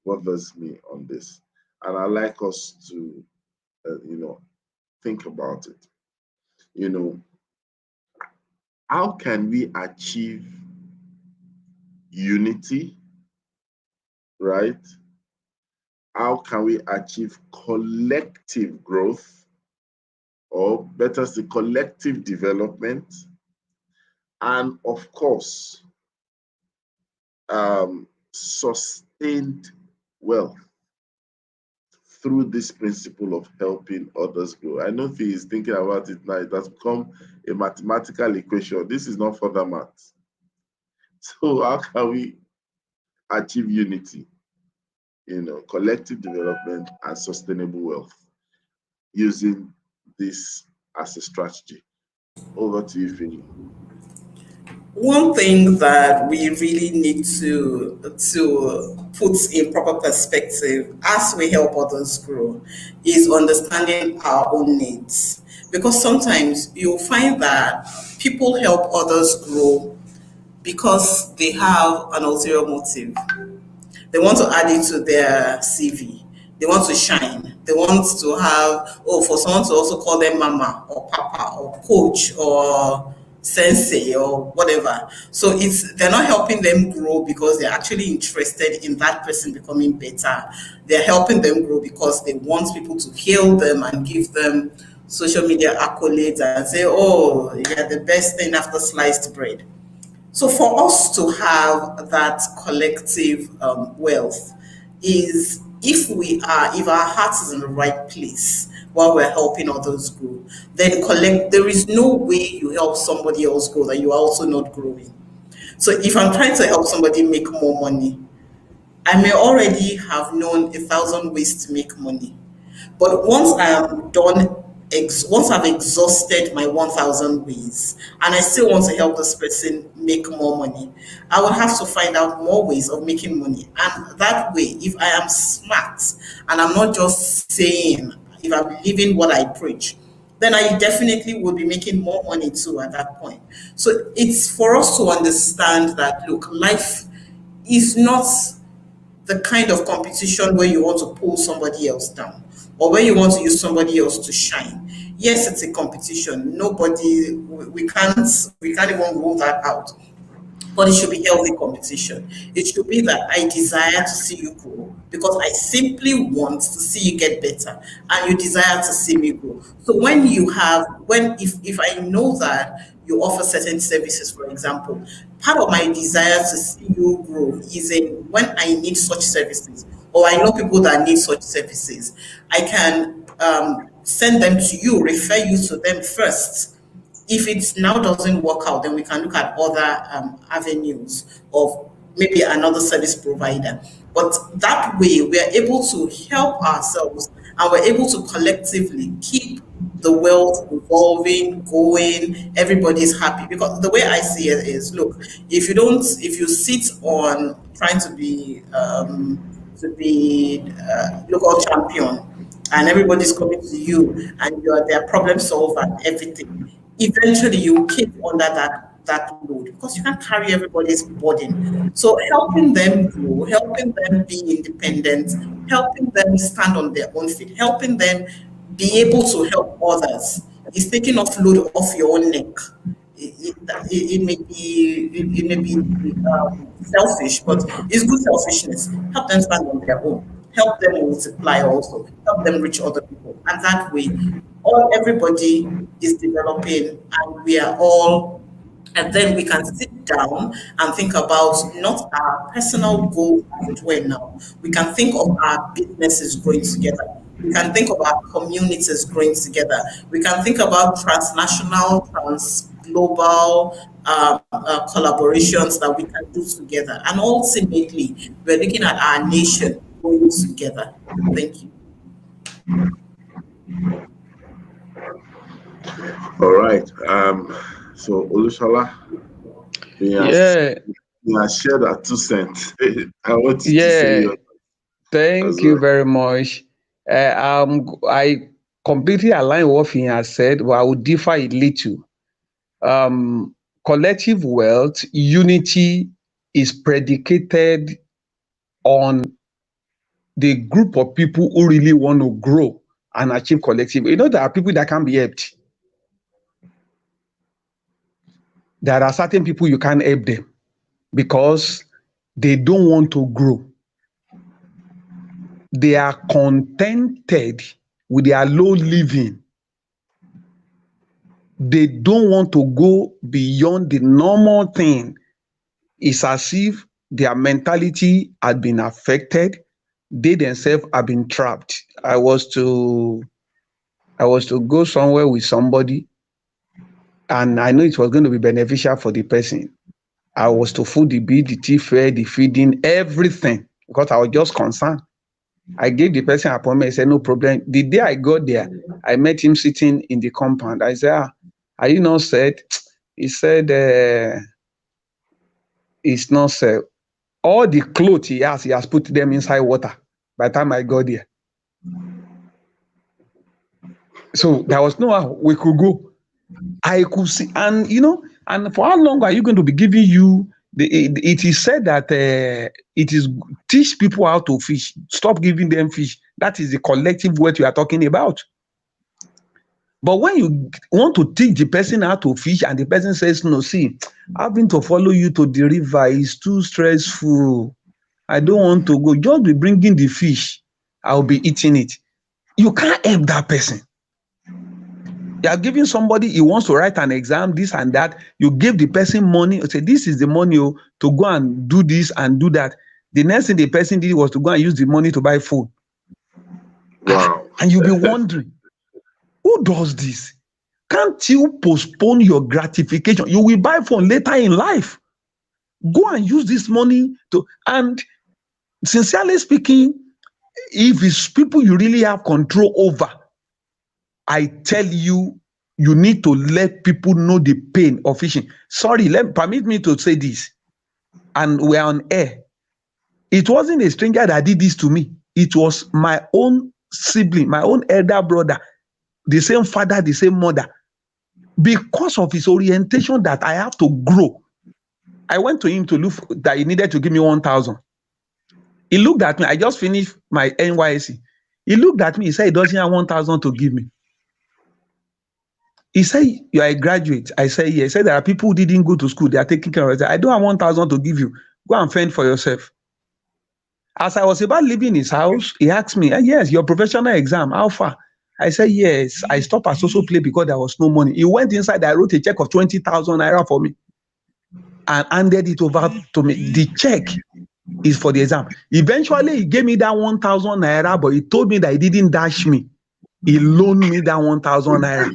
bothers me on this, and I like us to, think about it. How can we achieve unity, right? How can we achieve collective growth, or better say collective development, and of course, sustained wealth through this principle of helping others grow? I know he is thinking about it now. It has become a mathematical equation. This is not further math. So how can we achieve unity, collective development and sustainable wealth using this as a strategy? Over to you, Fini. One thing that we really need to put in proper perspective as we help others grow is understanding our own needs. Because sometimes you'll find that people help others grow because they have an ulterior motive. They want to add it to their CV. They want to shine. They want to have, for someone to also call them mama or papa or coach or sensei or whatever. So they're not helping them grow because they're actually interested in that person becoming better. They're helping them grow because they want people to hail them and give them social media accolades and say, oh, you're the best thing after sliced bread. So for us to have that collective wealth is if our heart is in the right place while we're helping others grow, then there is no way you help somebody else grow that you are also not growing. So if I'm trying to help somebody make more money, I may already have known 1,000 ways to make money. But once I am done, once I've exhausted my 1,000 ways and I still want to help this person make more money, I will have to find out more ways of making money. And that way, if I am smart and I'm not just saying, if I'm living what I preach, then I definitely will be making more money too at that point. So it's for us to understand that, look, life is not the kind of competition where you want to pull somebody else down or where you want to use somebody else to shine. Yes, it's a competition. We can't even rule that out. But it should be healthy competition. It should be that I desire to see you grow because I simply want to see you get better and you desire to see me grow. So if I know that you offer certain services, for example, part of my desire to see you grow is in when I need such services or I know people that need such services, I can send them to you, refer you to them first. If it now doesn't work out, then we can look at other avenues of maybe another service provider. But that way, we are able to help ourselves and we're able to collectively keep the wealth evolving, going, everybody's happy. Because the way I see it is, look, if you sit on trying to be to be local champion, and everybody's coming to you, and you are their problem solver and everything. Eventually, you keep under that load because you can't carry everybody's burden. So helping them grow, helping them be independent, helping them stand on their own feet, helping them be able to help others is taking off load off your own neck. It may be selfish, but it's good selfishness. Help them stand on their own. Help them multiply also. Help them reach other people, and that way, everybody is developing, and we are all. And then we can sit down and think about not our personal goals as it were now. We can think of our businesses growing together. We can think of our communities growing together. We can think about transnational, global collaborations that we can do together. And ultimately, we're looking at our nation going together. Thank you. All right. So Olushola, you have shared our 2 cents. I want you to say thank you very much. I completely align with what he has said, but I would differ a little. Collective wealth, unity is predicated on the group of people who really want to grow and achieve collective. You know, there are people that can't be helped. There are certain people you can't help them because they don't want to grow. They are contented with their low living. They don't want to go beyond the normal thing. It's as if their mentality had been affected. They themselves have been trapped. I was to go somewhere with somebody, and I know it was going to be beneficial for the person. I was to food the bill, the tea fare, the feeding, everything, because I was just concerned. I gave the person an appointment. I said, no problem. The day I got there, I met him sitting in the compound. I said, are you not sad? He said, it's not sad. All the clothes he has put them inside water by the time I got there. So there was no how we could go. I could see, and and for how long are you going to be giving you? It is said that it is teach people how to fish. Stop giving them fish. That is the collective word you are talking about. But when you want to teach the person how to fish, and the person says, no, see, having to follow you to the river is too stressful. I don't want to go. Just be bringing the fish. I'll be eating it. You can't help that person. You are giving somebody, he wants to write an exam, this and that. You give the person money, say, this is the money to go and do this and do that. The next thing the person did was to go and use the money to buy food. Wow. And you'll be wondering, who does this? Can't you postpone your gratification? You will buy phone later in life. Go and use this money to, and sincerely speaking, if it's people you really have control over, I tell you, you need to let people know the pain of fishing. Sorry, permit me to say this, and we're on air. It wasn't a stranger that did this to me. It was my own sibling, my own elder brother, the same father, the same mother. Because of his orientation that I have to grow, I went to him to look that he needed to give me 1,000. He looked at me. I just finished my NYSC. He looked at me. He said he doesn't have 1,000 to give me. He said, you are a graduate. I said, yes. He said, there are people who didn't go to school. They are taking care of it. I don't have 1,000 to give you. Go and fend for yourself. As I was about leaving his house, he asked me, yes, your professional exam, how far? I said, yes. I stopped at social play because there was no money. He went inside. I wrote a check of 20,000 naira for me and handed it over to me. The check is for the exam. Eventually, he gave me that 1,000 naira, but he told me that he didn't dash me. He loaned me that 1,000 naira.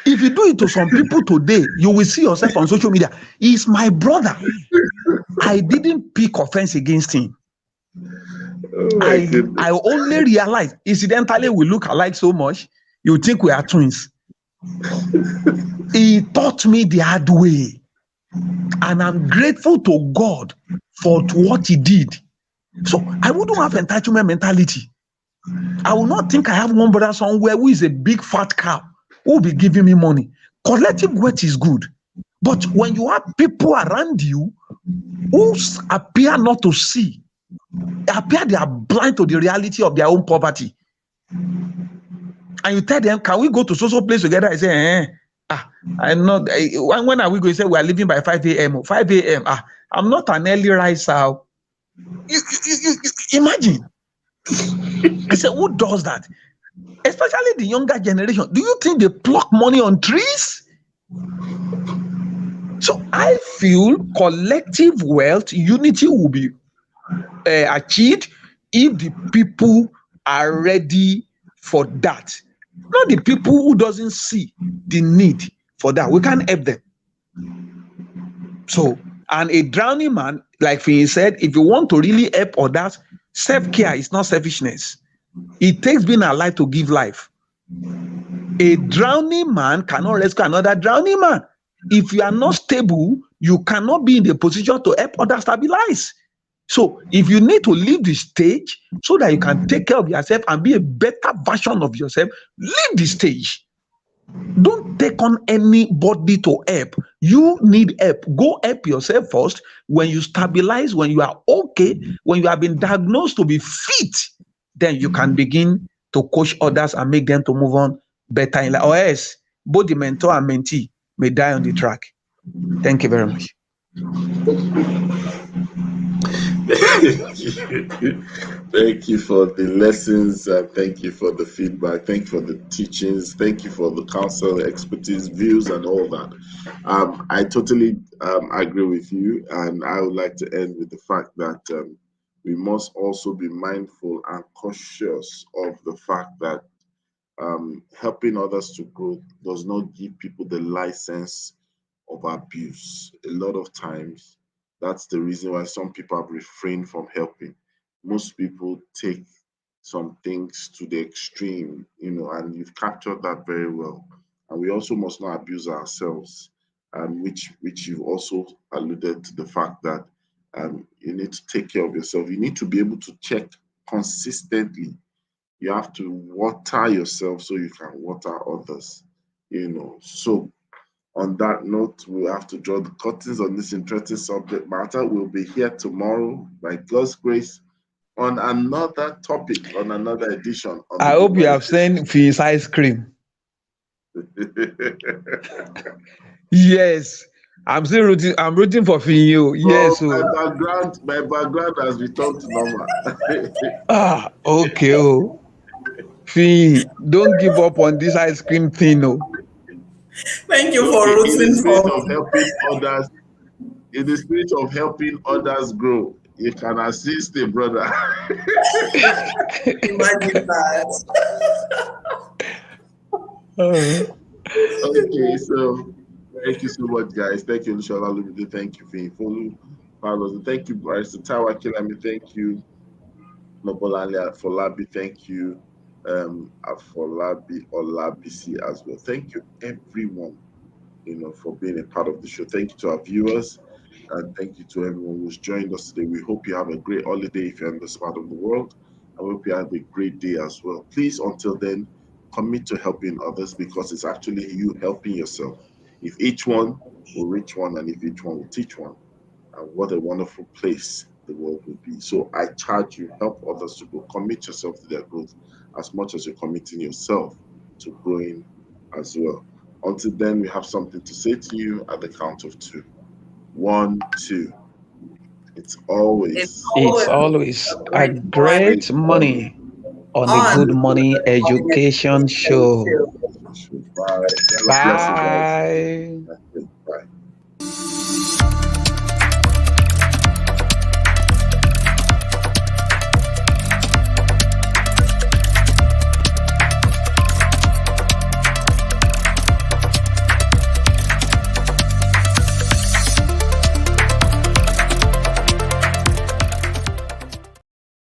If you do it to some people today, you will see yourself on social media. He's my brother. I didn't pick offense against him. I only realized, incidentally, we look alike so much, you think we are twins. He taught me the hard way. And I'm grateful to God for what He did. So I wouldn't have entitlement mentality. I will not think I have one brother somewhere who is a big fat cow who will be giving me money. Collective wealth is good. But when you have people around you who appear not to see, appear they are blind to the reality of their own poverty, and you tell them, can we go to social place together? I say, I'm not. When are we going to say we are leaving by 5 a.m.? 5 a.m. I'm not an early riser. You imagine. I said, who does that? Especially the younger generation. Do you think they pluck money on trees? So I feel collective wealth, unity will be achieved if the people are ready for that. Not the people who doesn't see the need for that. We can't help them. So, and a drowning man, like he said, if you want to really help others, self-care is not selfishness. It takes being alive to give life. A drowning man cannot rescue another drowning man. If you are not stable, you cannot be in the position to help others stabilize. So if you need to leave the stage so that you can take care of yourself and be a better version of yourself, leave the stage. Don't take on anybody to help. You need help. Go help yourself first. When you stabilize, when you are okay, when you have been diagnosed to be fit, then you can begin to coach others and make them to move on better in life. Or else, both the mentor and mentee may die on the track. Thank you very much. Thank you for the lessons. Thank you for the feedback. Thank you for the teachings. Thank you for the counsel, expertise, views, and all that. I totally agree with you, and I would like to end with the fact that we must also be mindful and cautious of the fact that helping others to grow does not give people the license of abuse. A lot of times, that's the reason why some people have refrained from helping. Most people take some things to the extreme, and you've captured that very well. And we also must not abuse ourselves, which you've also alluded to the fact that you need to take care of yourself. You need to be able to check consistently. You have to water yourself so you can water others, So on that note, we'll have to draw the curtains on this interesting subject matter. We'll be here tomorrow, by God's grace, on another topic, on another edition. I hope you have sent Finn's ice cream. Yes, I'm still rooting. I'm rooting for Finn. Yes. My background has returned to normal. Okay. Finn, don't give up on this ice cream thing. Thank you for rooting for helping others. In the spirit of helping others grow, you can assist a brother. Imagine that. Okay, so thank you so much, guys. Thank you, Lushola. Thank you, Folu. Carlos. Thank you, Bryce. Tawa Kilami. Thank you, Nobolani Afolabi. Thank you, Afolabi Olabisi as well. Thank you, everyone, for being a part of the show. Thank you to our viewers, and thank you to everyone who's joined us today. We hope you have a great holiday if you're in this part of the world. I hope you have a great day as well. Please, until then, commit to helping others, because it's actually you helping yourself. If each one will reach one, and if each one will teach one, and what a wonderful place the world will be. So I charge you, help others to grow. Commit yourself to their growth as much as you're committing yourself to growing as well. Until then, we have something to say to you at the count of 2. 1, 2. It's always a great money on the Good Money Education Show. Bye. Bye.